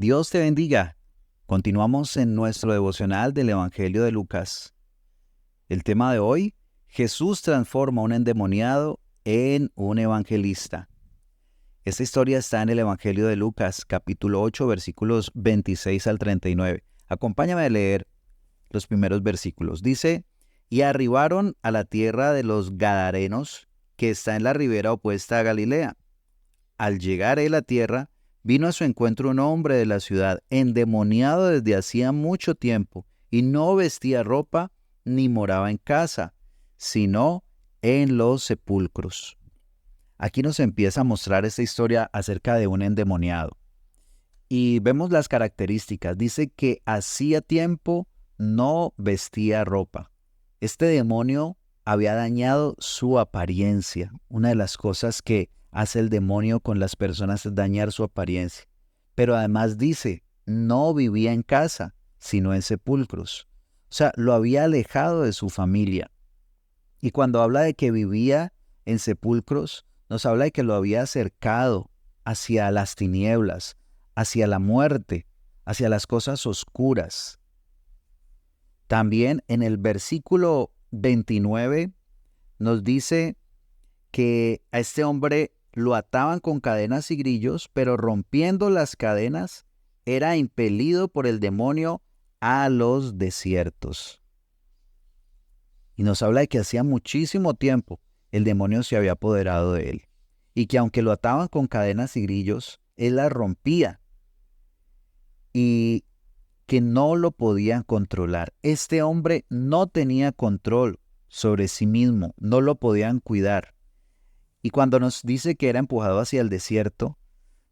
Dios te bendiga. Continuamos en nuestro devocional del Evangelio de Lucas. El tema de hoy, Jesús transforma a un endemoniado en un evangelista. Esta historia está en el Evangelio de Lucas, capítulo 8, versículos 26 al 39. Acompáñame a leer los primeros versículos. Dice, y arribaron a la tierra de los Gadarenos, que está en la ribera opuesta a Galilea. Al llegar él a tierra, vino a su encuentro un hombre de la ciudad, endemoniado desde hacía mucho tiempo, y no vestía ropa ni moraba en casa, sino en los sepulcros. Aquí nos empieza a mostrar esta historia acerca de un endemoniado. Y vemos las características. Dice que hacía tiempo no vestía ropa. Este demonio había dañado su apariencia. Una de las cosas que hace el demonio con las personas es dañar su apariencia. Pero además dice, no vivía en casa, sino en sepulcros. O sea, lo había alejado de su familia. Y cuando habla de que vivía en sepulcros, nos habla de que lo había acercado hacia las tinieblas, hacia la muerte, hacia las cosas oscuras. También en el versículo 29 nos dice que a este hombre lo ataban con cadenas y grillos, pero rompiendo las cadenas era impelido por el demonio a los desiertos. Y nos habla de que hacía muchísimo tiempo el demonio se había apoderado de él. Y que aunque lo ataban con cadenas y grillos, él las rompía. Y que no lo podían controlar. Este hombre no tenía control sobre sí mismo, no lo podían cuidar. Y cuando nos dice que era empujado hacia el desierto,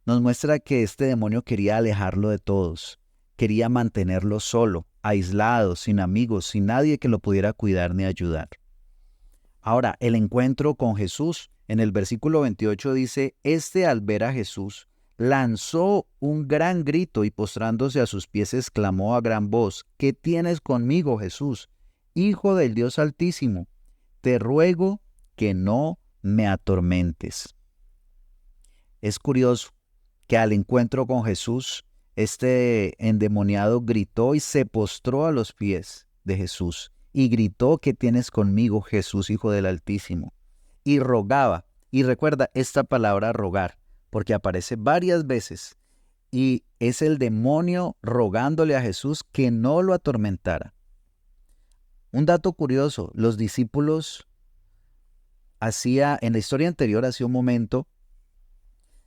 nos muestra que este demonio quería alejarlo de todos, quería mantenerlo solo, aislado, sin amigos, sin nadie que lo pudiera cuidar ni ayudar. Ahora, el encuentro con Jesús, en el versículo 28 dice, al ver a Jesús, lanzó un gran grito y postrándose a sus pies exclamó a gran voz, ¿qué tienes conmigo, Jesús, Hijo del Dios Altísimo? Te ruego que no me atormentes. Es curioso que al encuentro con Jesús, este endemoniado gritó y se postró a los pies de Jesús y gritó, ¿qué tienes conmigo, Jesús, Hijo del Altísimo? Y rogaba, y recuerda esta palabra rogar, porque aparece varias veces, y es el demonio rogándole a Jesús que no lo atormentara. Un dato curioso, los discípulos en la historia anterior, hacía un momento,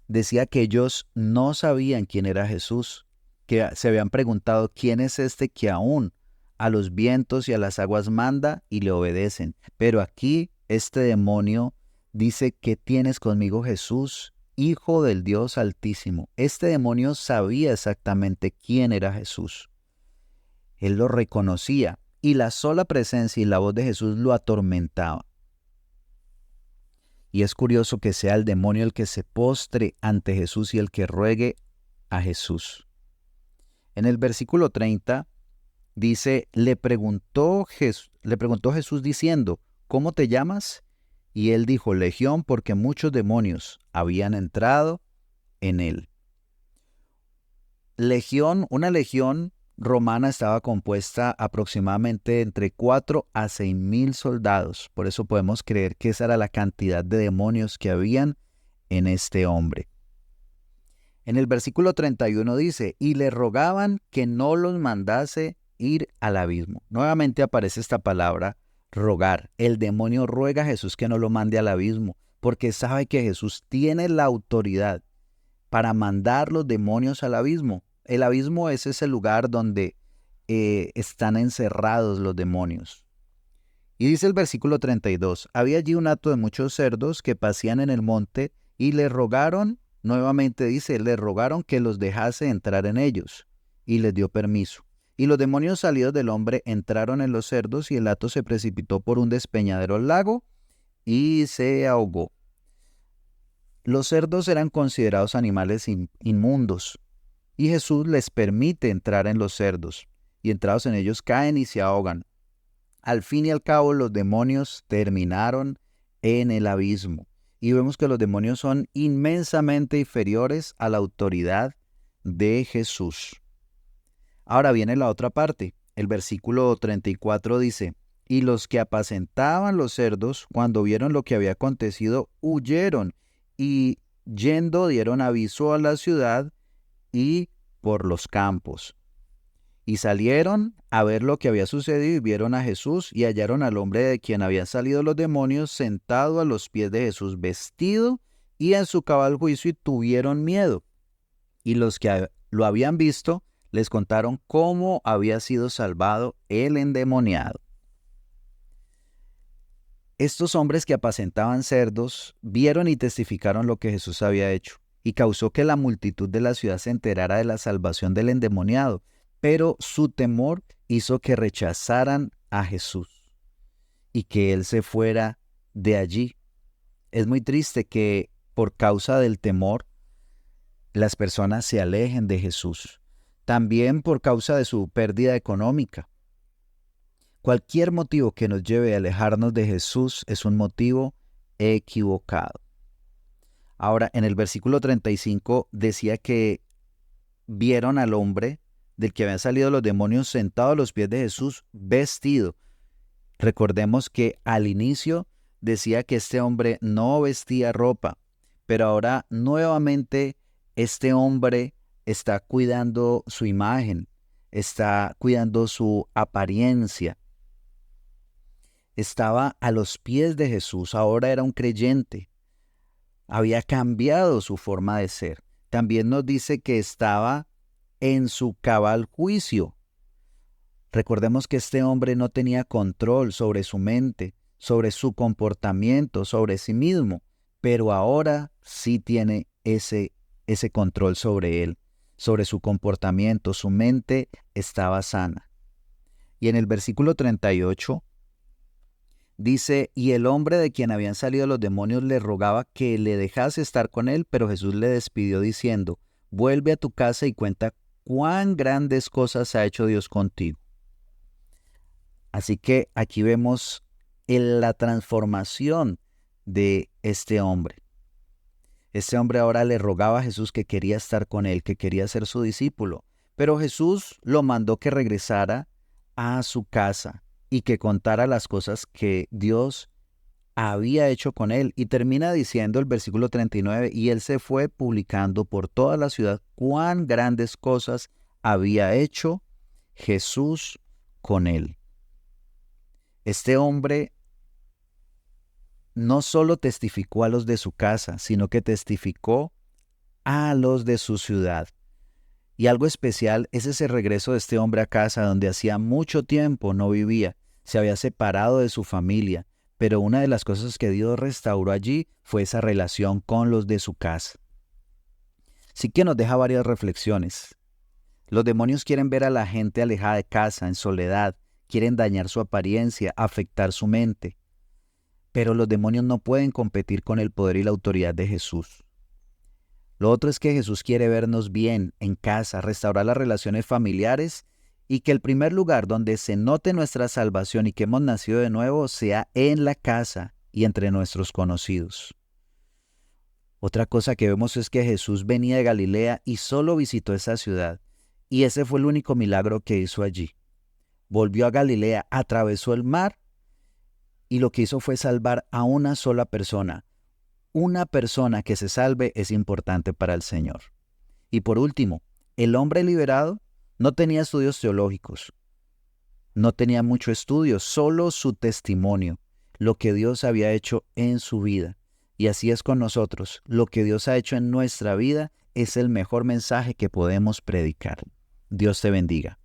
decía que ellos no sabían quién era Jesús, que se habían preguntado quién es este que aún a los vientos y a las aguas manda y le obedecen. Pero aquí este demonio dice, ¿qué tienes conmigo, Jesús, Hijo del Dios Altísimo? Este demonio sabía exactamente quién era Jesús. Él lo reconocía y la sola presencia y la voz de Jesús lo atormentaba. Y es curioso que sea el demonio el que se postre ante Jesús y el que ruegue a Jesús. En el versículo 30 dice, le preguntó Jesús diciendo, ¿cómo te llamas? Y él dijo, Legión, porque muchos demonios habían entrado en él. Una legión romana estaba compuesta aproximadamente entre 4 a 6 mil soldados. Por eso podemos creer que esa era la cantidad de demonios que habían en este hombre. En el versículo 31 dice, y le rogaban que no los mandase ir al abismo. Nuevamente aparece esta palabra, rogar. El demonio ruega a Jesús que no lo mande al abismo, porque sabe que Jesús tiene la autoridad para mandar los demonios al abismo. El abismo es ese lugar donde están encerrados los demonios. Y dice el versículo 32, había allí un hato de muchos cerdos que pasían en el monte y le rogaron, nuevamente dice, le rogaron que los dejase entrar en ellos y les dio permiso. Y los demonios salidos del hombre entraron en los cerdos y el hato se precipitó por un despeñadero al lago y se ahogó. Los cerdos eran considerados animales inmundos, y Jesús les permite entrar en los cerdos, y entrados en ellos caen y se ahogan. Al fin y al cabo, los demonios terminaron en el abismo, y vemos que los demonios son inmensamente inferiores a la autoridad de Jesús. Ahora viene la otra parte. El versículo 34 dice, y los que apacentaban los cerdos, cuando vieron lo que había acontecido, huyeron y yendo dieron aviso a la ciudad y por los campos. Y salieron a ver lo que había sucedido y vieron a Jesús y hallaron al hombre de quien habían salido los demonios sentado a los pies de Jesús, vestido y en su cabal juicio, y tuvieron miedo. Y los que lo habían visto les contaron cómo había sido salvado el endemoniado. Estos hombres que apacentaban cerdos vieron y testificaron lo que Jesús había hecho, y causó que la multitud de la ciudad se enterara de la salvación del endemoniado, pero su temor hizo que rechazaran a Jesús y que él se fuera de allí. Es muy triste que por causa del temor las personas se alejen de Jesús, también por causa de su pérdida económica. Cualquier motivo que nos lleve a alejarnos de Jesús es un motivo equivocado. Ahora, en el versículo 35 decía que vieron al hombre del que habían salido los demonios sentado a los pies de Jesús, vestido. Recordemos que al inicio decía que este hombre no vestía ropa, pero ahora nuevamente este hombre está cuidando su imagen, está cuidando su apariencia. Estaba a los pies de Jesús, ahora era un creyente. Había cambiado su forma de ser. También nos dice que estaba en su cabal juicio. Recordemos que este hombre no tenía control sobre su mente, sobre su comportamiento, sobre sí mismo, pero ahora sí tiene ese control sobre él, sobre su comportamiento. Su mente estaba sana. Y en el versículo 38 dice, y el hombre de quien habían salido los demonios le rogaba que le dejase estar con él, pero Jesús le despidió diciendo, vuelve a tu casa y cuenta cuán grandes cosas ha hecho Dios contigo. Así que aquí vemos la transformación de este hombre. Este hombre ahora le rogaba a Jesús que quería estar con él, que quería ser su discípulo, pero Jesús lo mandó que regresara a su casa y que contara las cosas que Dios había hecho con él. Y termina diciendo el versículo 39, y él se fue publicando por toda la ciudad cuán grandes cosas había hecho Jesús con él. Este hombre no solo testificó a los de su casa, sino que testificó a los de su ciudad. Y algo especial es ese regreso de este hombre a casa donde hacía mucho tiempo no vivía. Se había separado de su familia, pero una de las cosas que Dios restauró allí fue esa relación con los de su casa. Sí que nos deja varias reflexiones. Los demonios quieren ver a la gente alejada de casa, en soledad, quieren dañar su apariencia, afectar su mente. Pero los demonios no pueden competir con el poder y la autoridad de Jesús. Lo otro es que Jesús quiere vernos bien en casa, restaurar las relaciones familiares y que el primer lugar donde se note nuestra salvación y que hemos nacido de nuevo sea en la casa y entre nuestros conocidos. Otra cosa que vemos es que Jesús venía de Galilea y solo visitó esa ciudad, y ese fue el único milagro que hizo allí. Volvió a Galilea, atravesó el mar y lo que hizo fue salvar a una sola persona. Una persona que se salve es importante para el Señor. Y por último, el hombre liberado no tenía estudios teológicos, no tenía mucho estudio, solo su testimonio, lo que Dios había hecho en su vida. Y así es con nosotros, lo que Dios ha hecho en nuestra vida es el mejor mensaje que podemos predicar. Dios te bendiga.